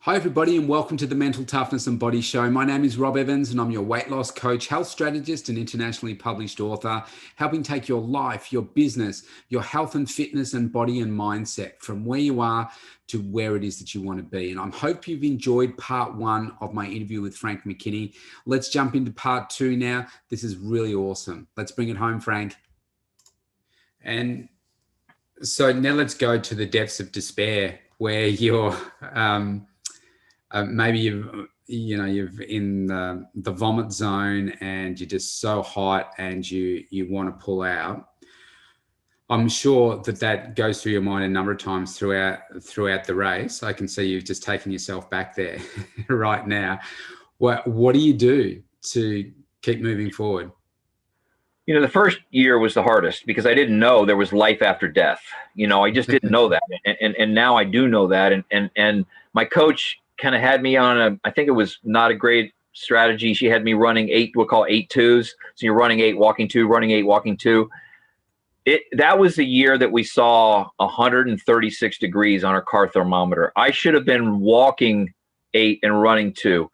Hi, everybody, and welcome to the Mental Toughness and Body Show. My name is Rob Evans, and I'm your weight loss coach, health strategist, and internationally published author, helping take your life, your business, your health and fitness and body and mindset from where you are to where it is that you want to be. And I hope you've enjoyed part one of my interview with Frank McKinney. Let's jump into part two now. This is really awesome. Let's bring it home, Frank. And so now let's go to the depths of despair where you're... maybe you've in the vomit zone and you're just so hot and you want to pull out. I'm sure that goes through your mind a number of times throughout the race. I can see you've just taken yourself back there right now. What do you do to keep moving forward? You know, the first year was the hardest because I didn't know there was life after death. You know, I just didn't know that. And now I do know that. And my coach kind of had me on I think it was not a great strategy. She had me running we'll call 8-2s. So you're running 8, walking 2, running 8, walking 2. That was the year that we saw 136 degrees on our car thermometer. I should have been walking 8 and running 2.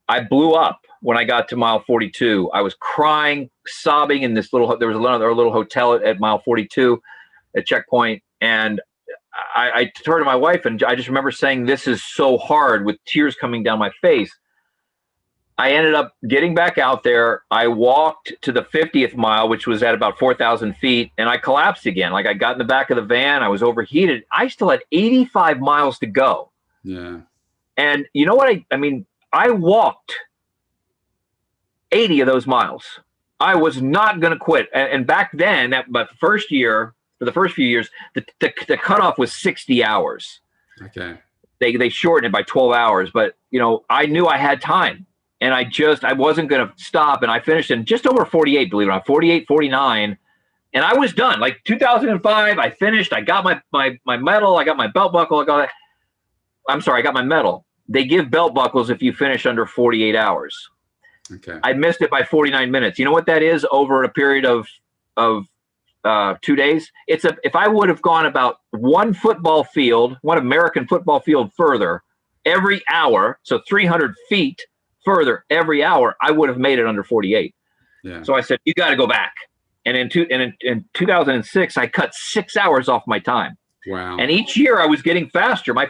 I blew up when I got to mile 42. I was crying, sobbing in this there was another little hotel at mile 42 at checkpoint. And I turned to my wife and I just remember saying, "This is so hard," with tears coming down my face. I ended up getting back out there. I walked to the 50th mile, which was at about 4,000 feet, and I collapsed again. Like I got in the back of the van. I was overheated. I still had 85 miles to go. Yeah. And you know what? I walked 80 of those miles. I was not going to quit. And back then, but for the first few years, the cutoff was 60 hours. Okay. They shortened it by 12 hours, but I knew I had time, and I wasn't going to stop. And I finished in just over 48, believe it or not, 48, 49. And I was done. Like 2005, I finished. I got my medal. I got my belt buckle. I got my medal. They give belt buckles if you finish under 48 hours. Okay. I missed it by 49 minutes. You know what that is over a period of 2 days? If I would have gone about one American football field further every hour, so 300 feet further every hour, I would have made it under 48. Yeah. So I said, you got to go back. And in 2006, I cut 6 hours off my time. Wow. And each year I was getting faster. My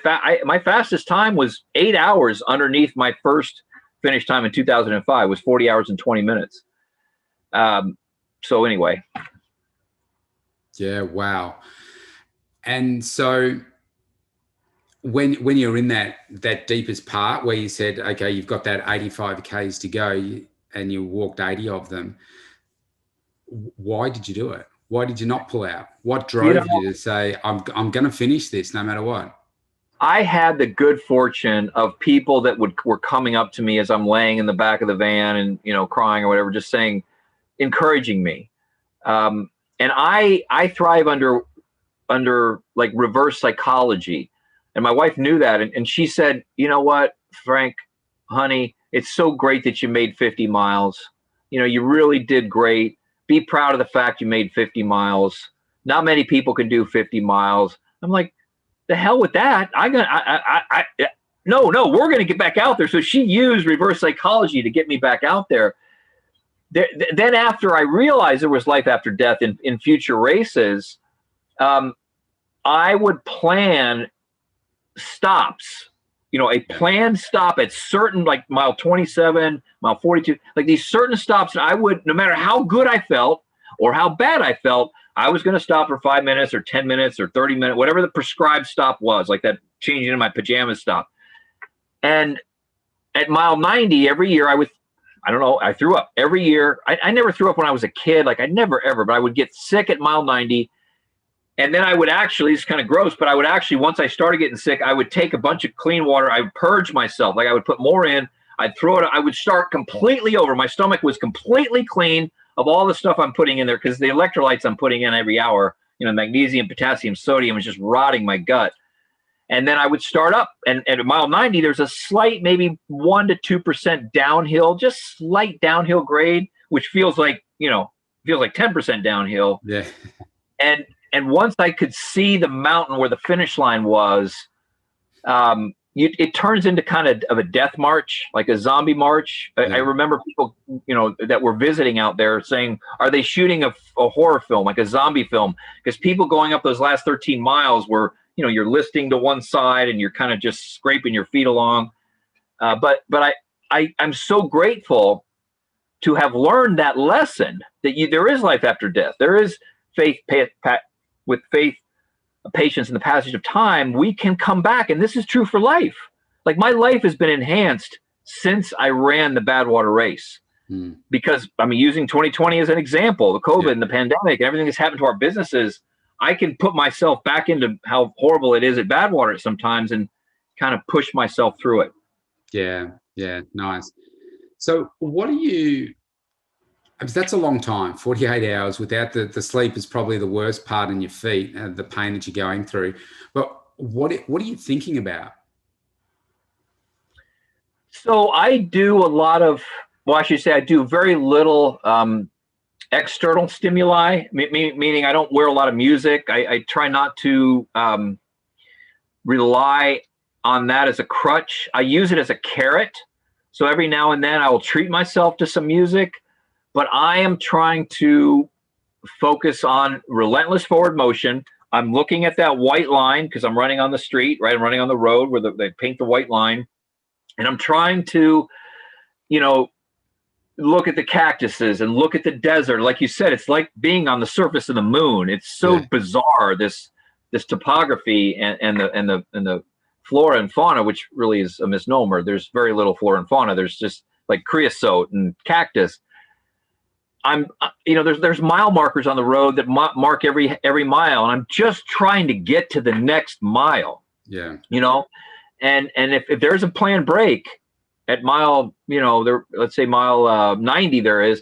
fastest time was 8 hours underneath my first finish time in 2005 was 40 hours and 20 minutes. So anyway. Yeah. Wow. And so when you're in that deepest part where you said, okay, you've got that 85 Ks to go and you walked 80 of them, why did you do it? Why did you not pull out? What drove you to say, I'm going to finish this no matter what? I had the good fortune of people that were coming up to me as I'm laying in the back of the van and, crying or whatever, just saying, encouraging me. And I thrive under like reverse psychology. And my wife knew that. And she said, you know what, Frank, honey, it's so great that you made 50 miles. You really did great. Be proud of the fact you made 50 miles. Not many people can do 50 miles. I'm like, the hell with that. No, we're going to get back out there. So she used reverse psychology to get me back out there. Then after I realized there was life after death in future races, I would plan stops, a planned stop at certain, like mile 27, mile 42, like these certain stops that I would, no matter how good I felt or how bad I felt, I was going to stop for 5 minutes or 10 minutes or 30 minutes, whatever the prescribed stop was, like that changing in my pajamas stop. And at mile 90 every year, I threw up every year. I never threw up when I was a kid. Like I never, ever, but I would get sick at mile 90. And then I would actually, it's kind of gross, but I would actually, once I started getting sick, I would take a bunch of clean water. I would purge myself. Like I would put more in, I'd throw it. I would start completely over. My stomach was completely clean of all the stuff I'm putting in there, because the electrolytes I'm putting in every hour, magnesium, potassium, sodium, is just rotting my gut. And then I would start up, and at mile 90, there's a slight, maybe 1% to 2% downhill, just slight downhill grade, which feels like 10% downhill. Yeah. And once I could see the mountain where the finish line was, it turns into kind of a death march, like a zombie march. I remember people, that were visiting out there saying, are they shooting a horror film, like a zombie film? Because people going up those last 13 miles were, you're listing to one side and you're kind of just scraping your feet along. But I'm so grateful to have learned that lesson that there is life after death. There is faith, with faith, patience, and the passage of time, we can come back. And this is true for life. Like, my life has been enhanced since I ran the Badwater race. Because, using 2020 as an example, the COVID and the pandemic and everything that's happened to our businesses, I can put myself back into how horrible it is at Badwater sometimes and kind of push myself through it. Yeah, nice. So that's a long time, 48 hours without the sleep is probably the worst part in your feet, the pain that you're going through. But what are you thinking about? So I do a lot of, I should say I do very little external stimuli, meaning I don't wear a lot of music. I try not to rely on that as a crutch. I use it as a carrot. So every now and then I will treat myself to some music, but I am trying to focus on relentless forward motion. I'm looking at that white line because I'm running on the street, right? I'm running on the road where they paint the white line. And I'm trying to, look at the cactuses and look at the desert. Like you said, it's like being on the surface of the moon. It's so bizarre, this topography and the flora and fauna, which really is a misnomer. There's very little flora and fauna. There's just like creosote and cactus. There's mile markers on the road that mark every mile, and I'm just trying to get to the next mile. Yeah. And if there's a planned break at mile, let's say mile 90,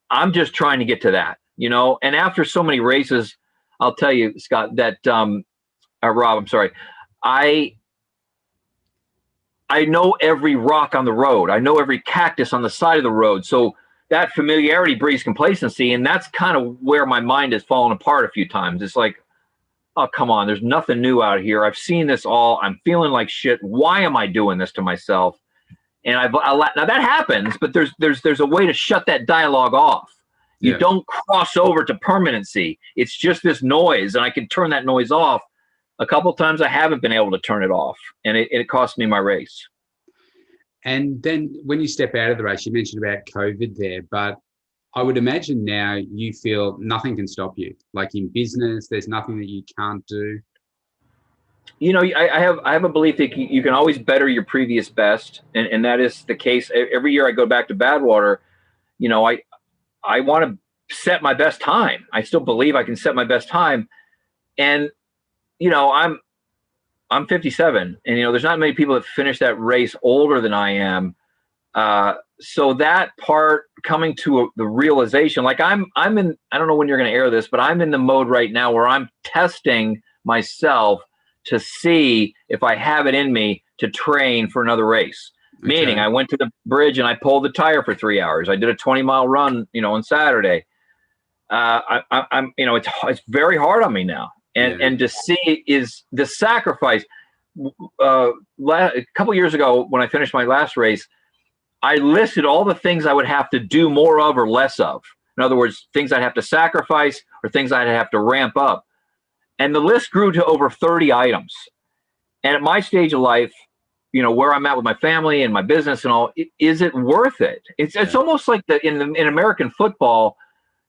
I'm just trying to get to that, and after so many races, I'll tell you, Scott, that, Rob, I'm sorry. I know every rock on the road. I know every cactus on the side of the road. So that familiarity breeds complacency. And that's kind of where my mind has fallen apart a few times. It's like, oh, come on, there's nothing new out here. I've seen this all. I'm feeling like shit. Why am I doing this to myself? And now that happens, but there's a way to shut that dialogue off. You don't cross over to permanency. It's just this noise, and I can turn that noise off. A couple of times I haven't been able to turn it off, and it cost me my race. And then when you step out of the race, you mentioned about COVID there, but I would imagine now you feel nothing can stop you. Like in business, there's nothing that you can't do. I have a belief that you can always better your previous best, and that is the case. Every year I go back to Badwater, I want to set my best time. I still believe I can set my best time, and I'm 57, and there's not many people that finish that race older than I am. So that part coming to the realization, like I'm in, I don't know when you're going to air this, but I'm in the mode right now where I'm testing myself to see if I have it in me to train for another race. Okay. Meaning I went to the bridge and I pulled the tire for 3 hours. I did a 20-mile run, on Saturday. I'm it's very hard on me now. And to see is the sacrifice. A couple years ago, when I finished my last race, I listed all the things I would have to do more of or less of. In other words, things I'd have to sacrifice or things I'd have to ramp up. And the list grew to over 30 items. And at my stage of life, where I'm at with my family and my business and all, is it worth it? It's almost like in American football,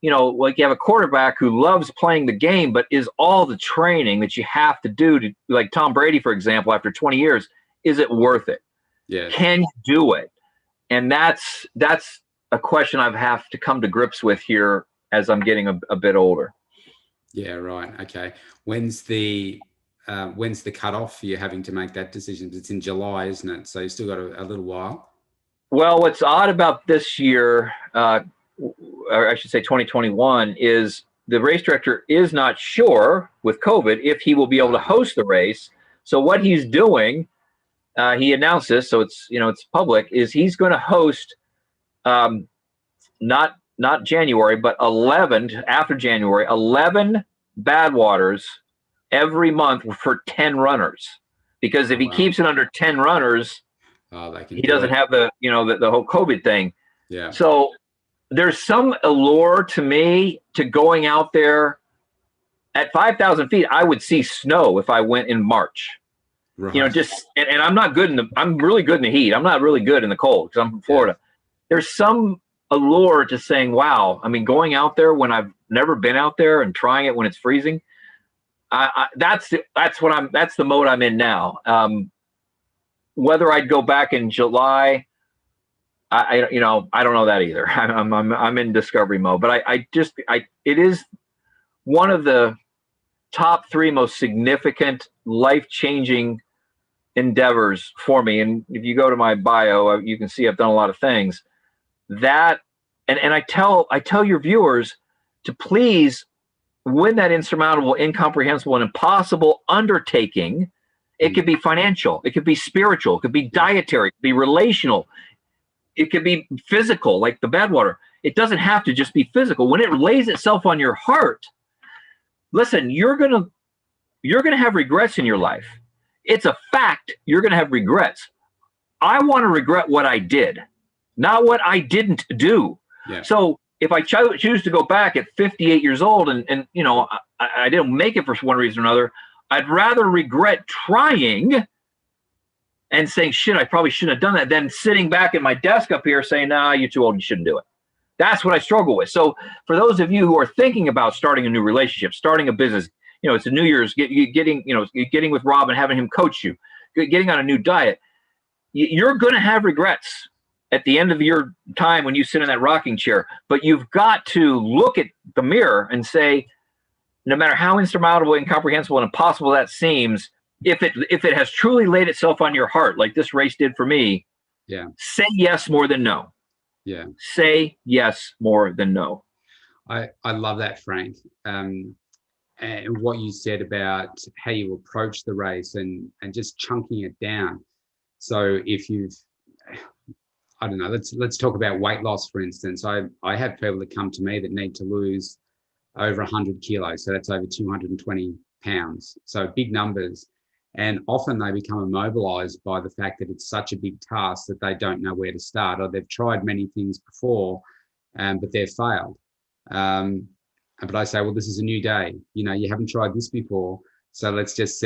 like you have a quarterback who loves playing the game, but is all the training that you have to do to, like Tom Brady, for example, after 20 years, is it worth it? Yeah. Can you do it? And that's a question I have to come to grips with here as I'm getting a bit older. Yeah, right. Okay. When's the cutoff for you having to make that decision? It's in July, isn't it? So you still got a little while. Well, what's odd about this year, or I should say 2021, is the race director is not sure with COVID if he will be able to host the race. So what he's doing, he announced this, so it's public, is he's going to host not January, but 11 after January, 11 Badwaters every month for 10 runners. because if he Wow. keeps it under 10 runners, he doesn't have the, the whole COVID thing. Yeah. So there's some allure to me to going out there at 5,000 feet. I would see snow if I went in March. Right. And I'm not good I'm really good in the heat. I'm not really good in the cold because I'm from Florida. Yeah. There's some allure to saying, wow, I mean, going out there when I've never been out there and trying it when it's freezing. That's the mode I'm in now. Whether I'd go back in July, I don't know that either. I'm in discovery mode, but it is one of the top 3 most significant life-changing endeavors for me. And if you go to my bio, you can see I've done a lot of things that, and I tell your viewers to please, win that insurmountable, incomprehensible, and impossible undertaking. It could be financial, it could be spiritual, it could be dietary, it could be relational, it could be physical, like the Badwater. It doesn't have to just be physical. When it lays itself on your heart, listen, you're gonna have regrets in your life. It's a fact you're gonna have regrets. I want to regret what I did, not what I didn't do. Yeah. So if I choose to go back at 58 years old and I didn't make it for one reason or another, I'd rather regret trying and saying, shit, I probably shouldn't have done that, than sitting back at my desk up here saying, nah, you're too old, you shouldn't do it. That's what I struggle with. So for those of you who are thinking about starting a new relationship, starting a business, it's a New Year's, getting with Rob and having him coach you, getting on a new diet, you're going to have regrets at the end of your time when you sit in that rocking chair. But you've got to look at the mirror and say, no matter how insurmountable, incomprehensible, and impossible that seems, if it has truly laid itself on your heart, like this race did for me, say yes more than no. Yeah. Say yes more than no. I love that, Frank. And what you said about how you approach the race and just chunking it down. So if I don't know, let's talk about weight loss, for instance. I have people that come to me that need to lose over 100 kilos. So that's over 220 pounds. So big numbers. And often they become immobilized by the fact that it's such a big task that they don't know where to start, or they've tried many things before, but they've failed. But I say, well, this is a new day. You haven't tried this before. So let's just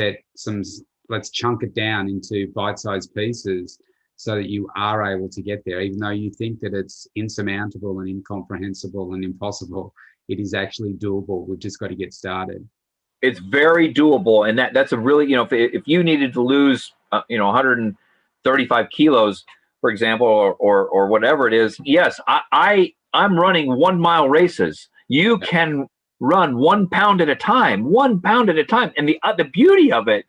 let's chunk it down into bite-sized pieces so that you are able to get there, even though you think that it's insurmountable and incomprehensible and impossible. It is actually doable. We've just got to get started. It's very doable. And that's a really, if you needed to lose, 135 kilos, for example, or whatever it is, yes, I'm running 1 mile races. You can run 1 pound at a time, 1 pound at a time. And the beauty of it,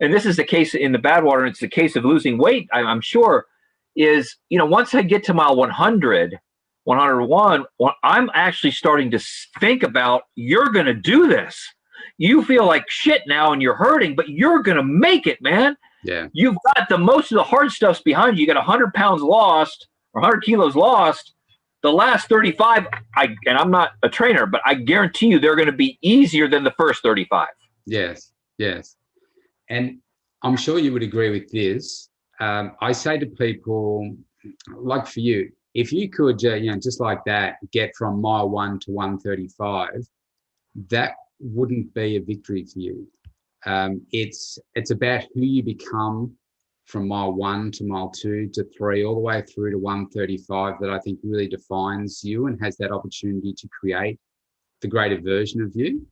and this is the case in the Badwater, and it's the case of losing weight, I'm sure, is, once I get to mile 100, 101, I'm actually starting to think about, you're going to do this. You feel like shit now and you're hurting, but you're going to make it, man. Yeah. You've got most of the hard stuff's behind you. You got 100 pounds lost or 100 kilos lost. The last 35, and I'm not a trainer, but I guarantee you they're going to be easier than the first 35. Yes. And I'm sure you would agree with this. I say to people, like for you, if you could, just like that, get from mile 1 to 135, that wouldn't be a victory for you. It's about who you become from mile 1 to mile 2 to 3, all the way through to 135, that I think really defines you and has that opportunity to create the greater version of you.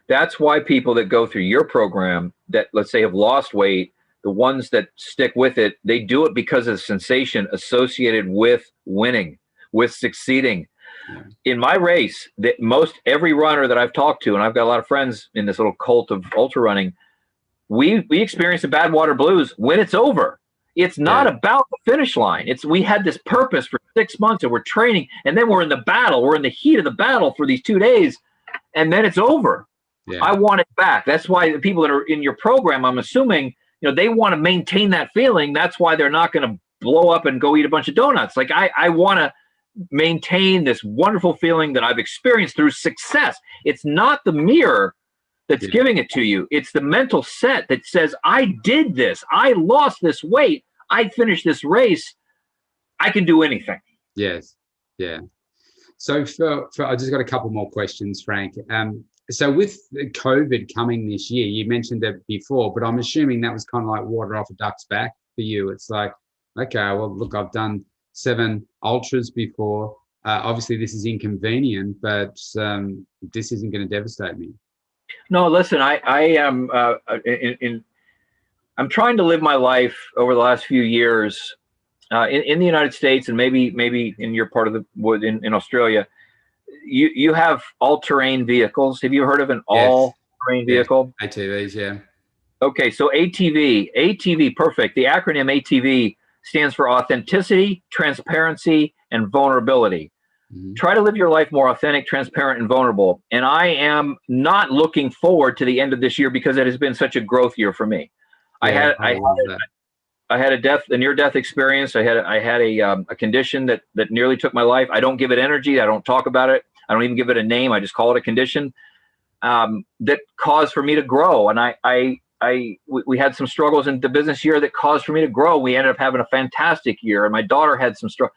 That's why people that go through your program that, let's say, have lost weight, the ones that stick with it, they do it because of the sensation associated with winning, with succeeding. Yeah. In my race, every runner that I've talked to, and I've got a lot of friends in this little cult of ultra running, we experience the Badwater blues when it's over. It's not about the finish line. We had this purpose for 6 months and we're training, and then we're in the battle. We're in the heat of the battle for these 2 days, and then it's over. Yeah. I want it back. That's why the people that are in your program, I'm assuming, they want to maintain that feeling. That's why they're not going to blow up and go eat a bunch of donuts. Like I want to maintain this wonderful feeling that I've experienced through success. It's not the mirror that's giving it to you. It's the mental set that says, I did this. I lost this weight. I finished this race. I can do anything. Yes. Yeah. So for I just got a couple more questions, Frank. So with COVID coming this year, you mentioned that before, but I'm assuming that was kind of like water off a duck's back for you. It's like, okay, well, look, I've done 7 ultras before. Obviously, this is inconvenient, but this isn't going to devastate me. No, listen, I am I'm trying to live my life over the last few years in the United States, and maybe in your part of the wood in Australia. You have all-terrain vehicles. Have you heard of an all-terrain vehicle? ATVs, yeah. Okay, so ATV, perfect. The acronym ATV stands for authenticity, transparency, and vulnerability. Mm-hmm. Try to live your life more authentic, transparent, and vulnerable. And I am not looking forward to the end of this year because it has been such a growth year for me. Yeah, I had a near-death experience. I had a condition that nearly took my life. I don't give it energy. I don't talk about it. I don't even give it a name. I just call it a condition that caused for me to grow. And we had some struggles in the business year that caused for me to grow. We ended up having a fantastic year, and my daughter had some struggles.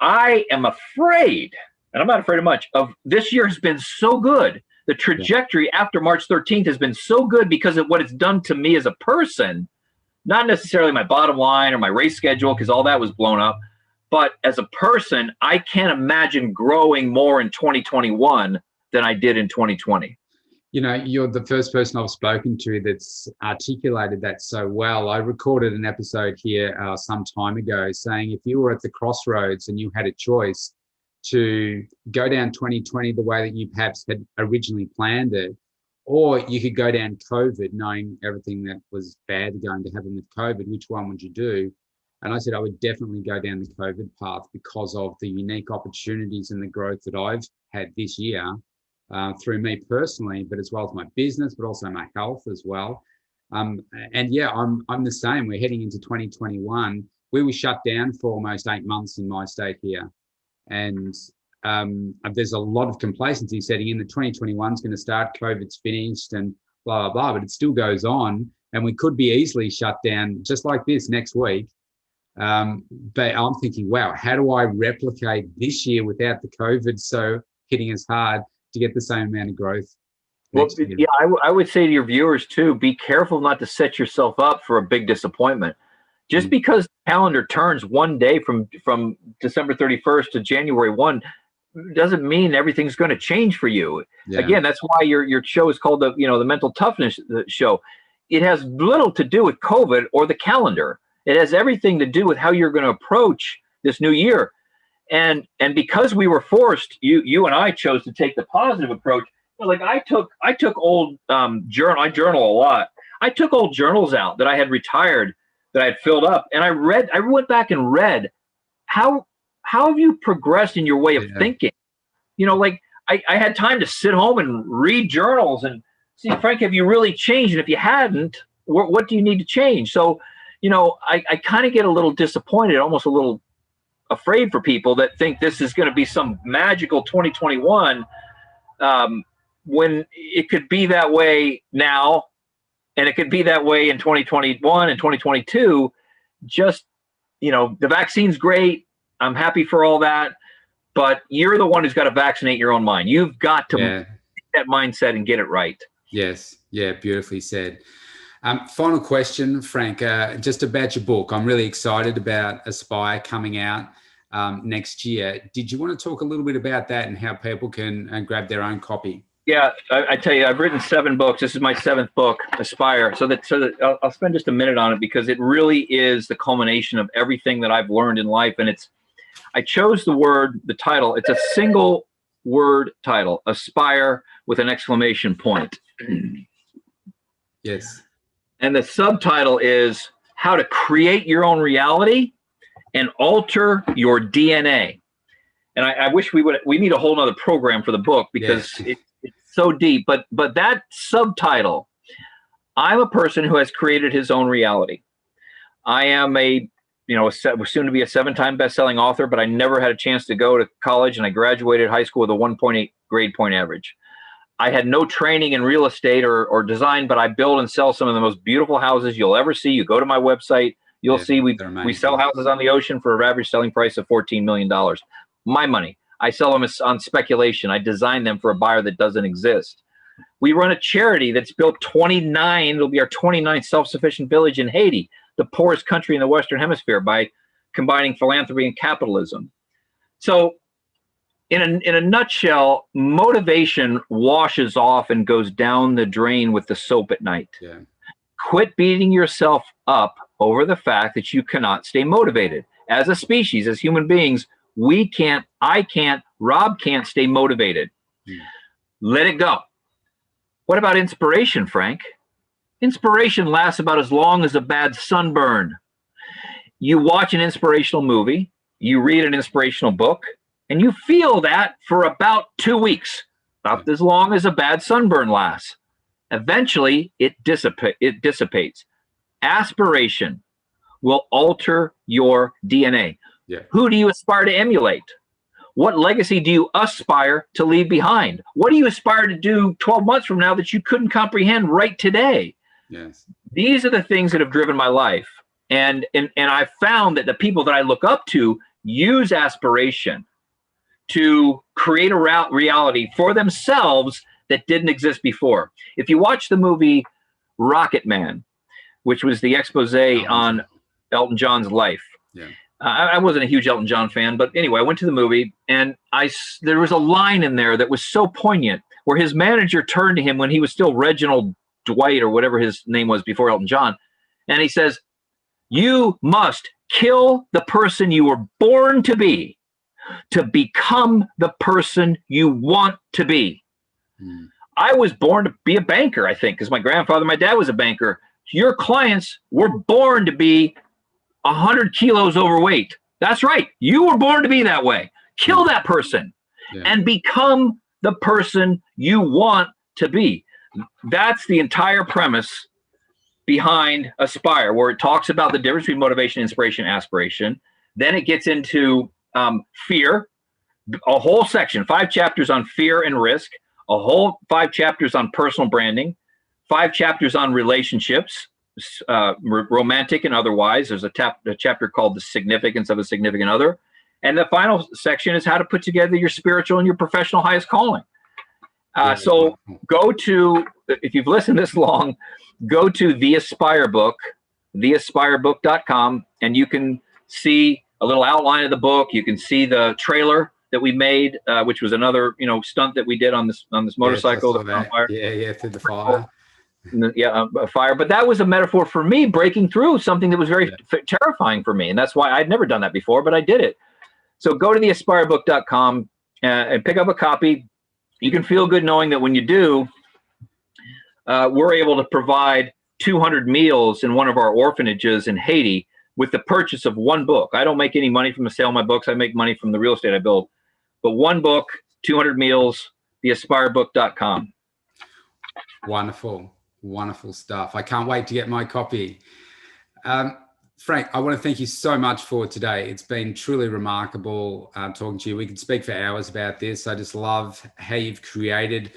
I am afraid, and I'm not afraid of much, of this year has been so good. The trajectory after March 13th has been so good because of what it's done to me as a person, not necessarily my bottom line or my race schedule, because all that was blown up. But as a person, I can't imagine growing more in 2021 than I did in 2020. You know, you're the first person I've spoken to that's articulated that so well. I recorded an episode here some time ago saying if you were at the crossroads and you had a choice to go down 2020 the way that you perhaps had originally planned it, or you could go down COVID knowing everything that was bad going to happen with COVID, which one would you do? And I said I would definitely go down the COVID path because of the unique opportunities and the growth that I've had this year. Through me personally, but as well as my business, but also my health as well. And yeah, I'm the same. We're heading into 2021. We were shut down for almost 8 months in my state here. And there's a lot of complacency setting in that 2021 is going to start, COVID's finished and blah, blah, blah, but it still goes on. And we could be easily shut down just like this next week. But I'm thinking, wow, how do I replicate this year without the COVID so hitting us hard to get the same amount of growth? Well, yeah, I would say to your viewers too, be careful not to set yourself up for a big disappointment. Just because the calendar turns one day from December 31st to January 1 doesn't mean everything's going to change for you. Yeah. Again, that's why your show is called the Mental Toughness Show. It has little to do with COVID or the calendar. It has everything to do with how you're going to approach this new year. And because we were forced, you and I chose to take the positive approach. Like I took old journal. I journal a lot. I took old journals out that I had retired, that I had filled up, and I went back and read how have you progressed in your way of thinking. Like I had time to sit home and read journals and see, Frank, have you really changed? And if you hadn't, what do you need to change? So, I kind of get a little disappointed, almost a little afraid for people that think this is going to be some magical 2021 when it could be that way now, and it could be that way in 2021 and 2022. Just, the vaccine's great. I'm happy for all that, but you're the one who's got to vaccinate your own mind. You've got to make that mindset and get it right. Yes. Yeah. Beautifully said. Final question, Frank, just about your book. I'm really excited about Aspire coming out next year. Did you want to talk a little bit about that and how people can grab their own copy? Yeah, I tell you, I've written 7 books. This is my 7th book, Aspire. So that I'll spend just a minute on it because it really is the culmination of everything that I've learned in life. And I chose the title. It's a single word title, Aspire with an exclamation point. Yes. And the subtitle is How to Create Your Own Reality and Alter Your DNA. And I wish we need a whole nother program for the book because it's so deep. But that subtitle, I'm a person who has created his own reality. I am soon to be a 7-time best-selling author, but I never had a chance to go to college, and I graduated high school with a 1.8 grade point average. I had no training in real estate or design, but I build and sell some of the most beautiful houses you'll ever see. You go to my website, you'll see we sell houses on the ocean for an average selling price of $14 million. My money. I sell them on speculation. I design them for a buyer that doesn't exist. We run a charity that's built 29, it'll be our 29th self-sufficient village in Haiti, the poorest country in the Western Hemisphere, by combining philanthropy and capitalism. So in a nutshell, motivation washes off and goes down the drain with the soap at night. Yeah. Quit beating yourself up over the fact that you cannot stay motivated. As a species, as human beings, we can't, I can't, Rob can't stay motivated. Let it go. What about inspiration, Frank? Inspiration lasts about as long as a bad sunburn. You watch an inspirational movie, you read an inspirational book, and you feel that for about 2 weeks, about as long as a bad sunburn lasts. Eventually, it dissipates. Aspiration will alter your DNA. Yeah. Who do you aspire to emulate? What legacy do you aspire to leave behind? What do you aspire to do 12 months from now that you couldn't comprehend right today? Yes. These are the things that have driven my life. And I found that the people that I look up to use aspiration to create a reality for themselves that didn't exist before. If you watch the movie Rocket Man, which was the expose on Elton John's life. Yeah. I wasn't a huge Elton John fan, but anyway, I went to the movie, and there was a line in there that was so poignant, where his manager turned to him when he was still Reginald Dwight or whatever his name was before Elton John, and he says, "You must kill the person you were born to become the person you want to be." I was born to be a banker, I think, because my grandfather, my dad was a banker. Your clients were born to be 100 kilos overweight. That's right. You were born to be that way. Kill that person and become the person you want to be. That's the entire premise behind Aspire, where it talks about the difference between motivation, inspiration, aspiration. Then it gets into fear, a whole section, 5 chapters on fear and risk, a whole 5 chapters on personal branding, 5 chapters on relationships, romantic and otherwise. There's a chapter called The Significance of a Significant Other. And the final section is how to put together your spiritual and your professional highest calling. So go to, if you've listened this long, go to The Aspire Book, theaspirebook.com, and you can see a little outline of the book. You can see the trailer that we made, which was another, stunt that we did on this motorcycle. Through the fire. Fire. But that was a metaphor for me breaking through something that was very terrifying for me. And that's why I'd never done that before, but I did it. So go to theaspirebook.com and pick up a copy. You can feel good knowing that when you do, we're able to provide 200 meals in one of our orphanages in Haiti with the purchase of 1 book. I don't make any money from the sale of my books. I make money from the real estate I build. But 1 book, 200 meals, theaspirebook.com. Wonderful stuff. I can't wait to get my copy. Frank, I want to thank you so much for today. It's been truly remarkable talking to you. We could speak for hours about this. I just love how you've created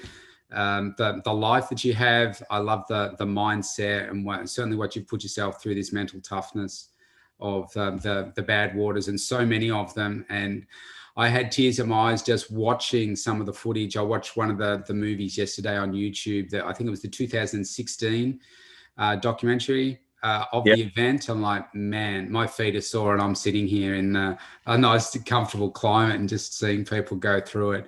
the life that you have. I love the mindset and certainly what you've put yourself through, this mental toughness of the bad waters, and so many of them. And I had tears in my eyes just watching some of the footage. I watched one of the movies yesterday on YouTube that I think it was the 2016 documentary of the event. I'm like, man, my feet are sore and I'm sitting here in a nice, comfortable climate and just seeing people go through it.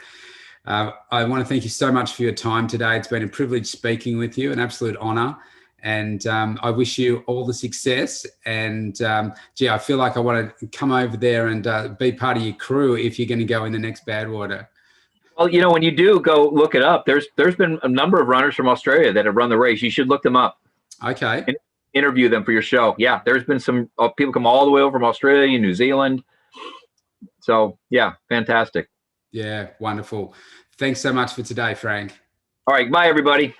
I want to thank you so much for your time today. It's been a privilege speaking with you, an absolute honor. And I wish you all the success. And I feel like I want to come over there and be part of your crew if you're going to go in the next Badwater. Well, when you do go look it up, there's been a number of runners from Australia that have run the race. You should look them up. Okay. And interview them for your show. Yeah, there's been some people come all the way over from Australia, New Zealand. So, yeah, fantastic. Yeah, wonderful. Thanks so much for today, Frank. All right. Bye, everybody.